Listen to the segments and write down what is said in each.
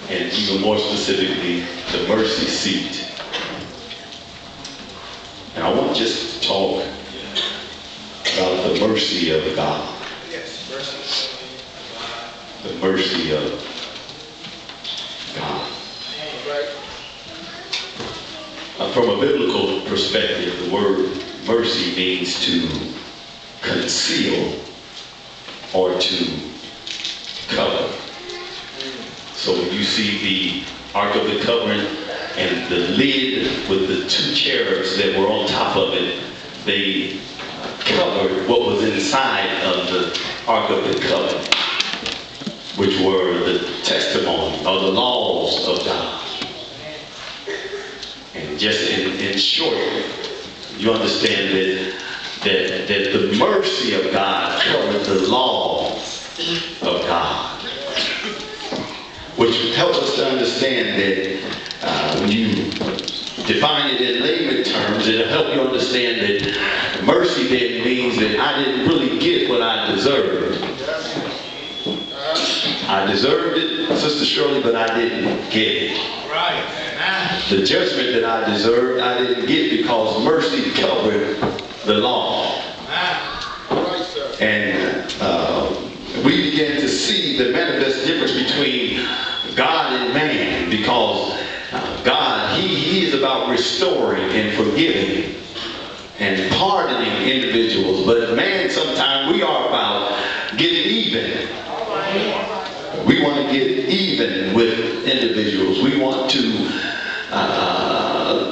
and even more specifically, the mercy seat. And I want just to talk about the mercy of God. Yes, mercy. The mercy of God. Right. From a biblical perspective, the word mercy means to conceal or to cover. So when you see the Ark of the Covenant and the lid with the two cherubs that were on top of it, they covered what was inside of the Ark of the Covenant, which were the testimony or the laws of God. And just in short, you understand that the mercy of God covered the laws of God, which helps us to understand that when you define it in layman terms, it'll help you understand that mercy then means that I didn't really get what I deserved. I deserved it, Sister Shirley, but I didn't get it. Right. The judgment that I deserved, I didn't get because mercy covered the law. Right, sir. And we began to see the manifest difference between God and man, because God, he is about restoring and forgiving and pardoning individuals. But man, sometimes we are about getting even. We want to get even with individuals. We want to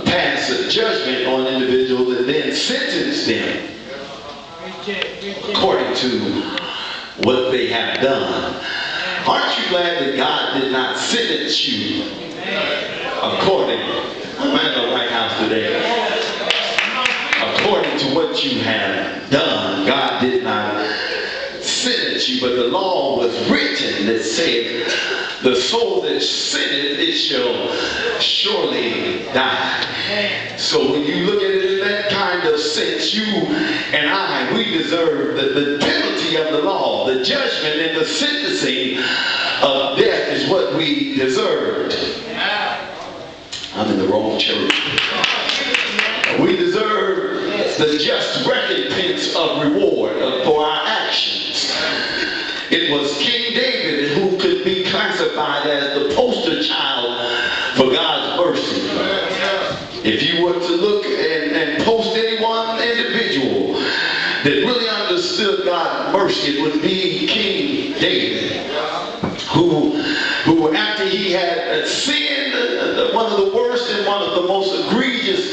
pass a judgment on individuals and then sentence them according to what they have done. Aren't you glad that God did not sentence you according, I'm at the White House today, according to what you have done? God did not sentence you, but the law was written that said, the soul that sinneth, it shall surely die. So when you look at it in that kind of sense, you and I, we deserve the penalty of the law, the judgment and the sentencing of death is what we deserved. I'm in the wrong church. We deserve the just recompense of reward for our actions. It was King David who could be classified as the poster child for God's mercy. If you were to look and post any one individual that really understood God's mercy, it would be King David, who after he had sinned, one of the worst and one of the most egregious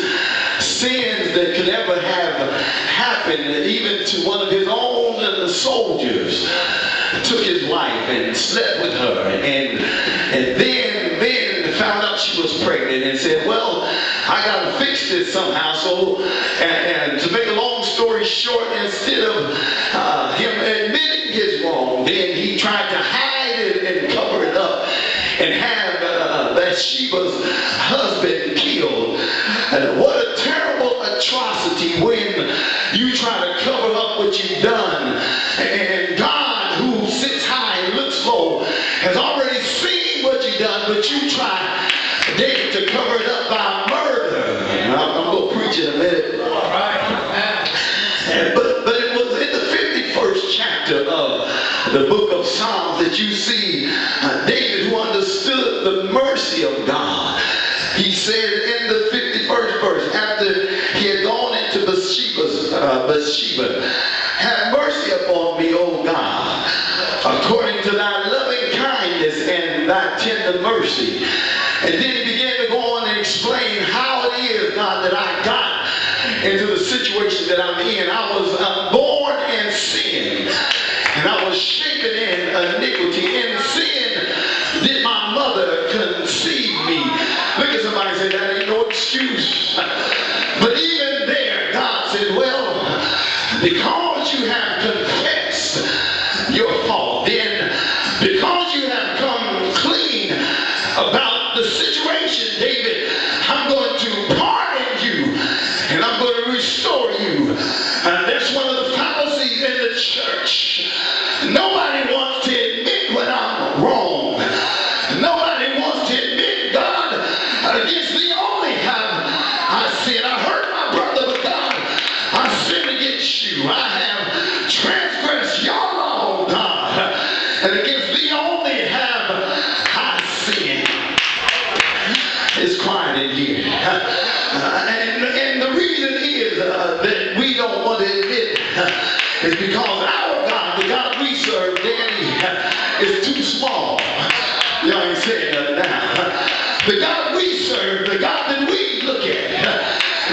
sins that could ever have happened, even to one of his own soldiers, took his wife and slept with her, and then found out she was pregnant and said, well, I gotta fix this somehow. So, and to make a long story short, instead of him admitting his wrong, then he tried to hide it and cover it up and have Bathsheba's husband killed. And what a terrible atrocity when you try to cover up what you've done. And God, who sits high and looks low, has already seen what you've done, but you try, David, to cover it up by murder. And I'm going to preach in a minute. But it was in the 51st chapter of the book of Psalms that you see David, who understood the mercy of God. He said in the 51st verse, after he had gone into Bathsheba, have mercy upon me, O God, according to thy loving kindness and thy tender mercy. And then he began to go on and explain how it is, God, that I got into the situation that I'm in. I was born in sin, and I was shapen in iniquity. In sin did my mother conceive me. Look at somebody and say, that ain't no excuse. But even there, God said, well, because you have confessed your fault, then because you have come clean about the situation, David, I'm going to pardon you and I'm going to restore you. And that's one of the fallacies in the church. Nobody wants to admit when I'm wrong. The God we serve, the God that we look at,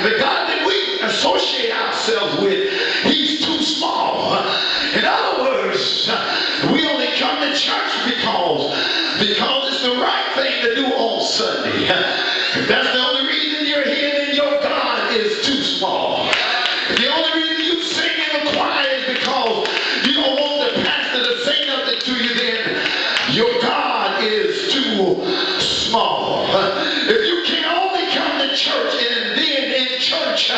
the God that we associate ourselves with, he's too small. In other words, we only come to church because it's the right thing to do on Sunday. If that's the only reason you're here, then your God is too small. If the only reason you sing in the choir is because you don't want the pastor to say nothing to you, then your God is too small. If you can only come to church and then in church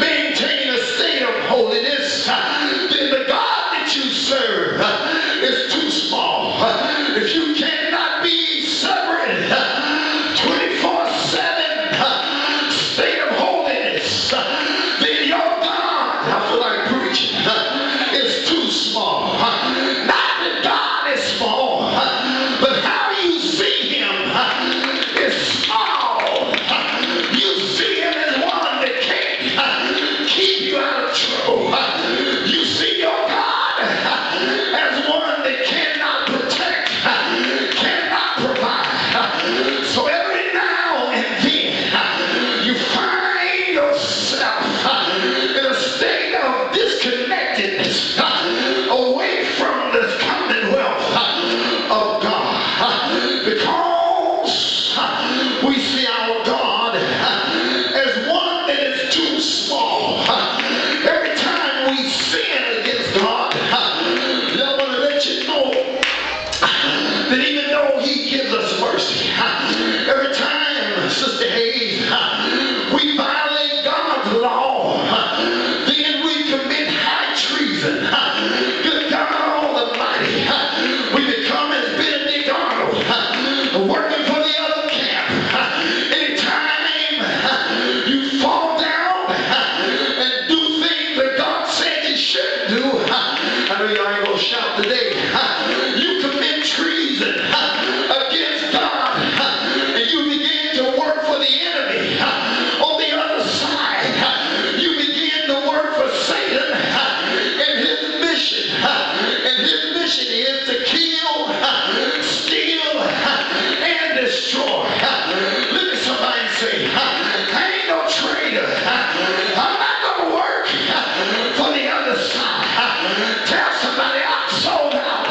maintain a state of holiness, then the God that you serve is too small. If you cannot be separate 24/7 state of holiness, then your God, I feel like preaching, is too small. Not that God is small, but how you see him is small. You see him as one that can't keep you out of trouble. You see your God as one that cannot protect, cannot provide. So every now and then you find yourself in a state of disconnectedness away from the commonwealth of God, because we see our God as one that is too small. Every time we sin against God, I want to let you know that even though he gives us mercy, every time, Sister Hayes, we violate God's law, then we commit high treason. Good God Almighty, we become as Benedict Arnold, working for the other camp. Anytime you fall down and do things that God said you shouldn't do, I know y'all ain't gonna shout today, you commit treason against God, and you begin to work for the enemy. On the other side, you begin to work for Satan and his mission. And his mission is to kill, steal, and destroy. Look at somebody and say, I ain't no traitor. I'm not going to work for the other side. Tell somebody I'm sold out.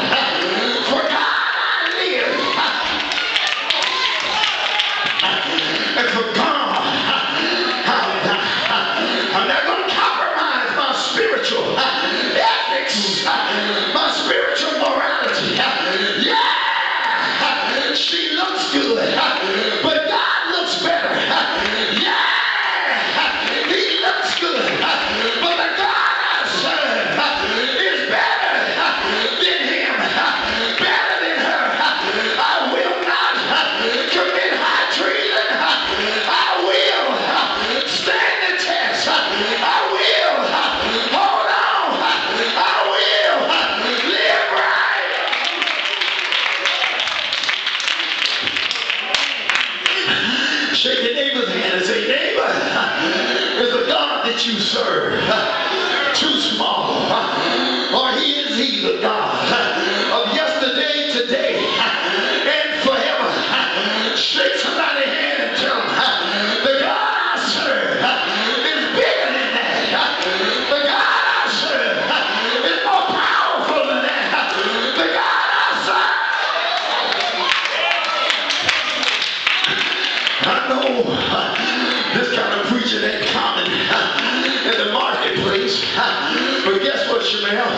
For God I live. And for God I'll die. I'm not going to compromise my spiritual ethics, my spiritual morality. Yeah, she looks good, but God looks better. Yeah, he looks good, but the God I serve is better than him, better than her. I will not commit high treason. I will stand the test. I will hold on. I will live right. Shake your neighbor's hand and say, neighbor, is the God that you serve too small? Or is he the God of yesterday, today, and forever? Shake somebody's hand and tell them, the God I serve is bigger than that. The God I serve is more powerful than that. The God I serve. I know this kind of preaching ain't common in the marketplace, but guess what, Chanel?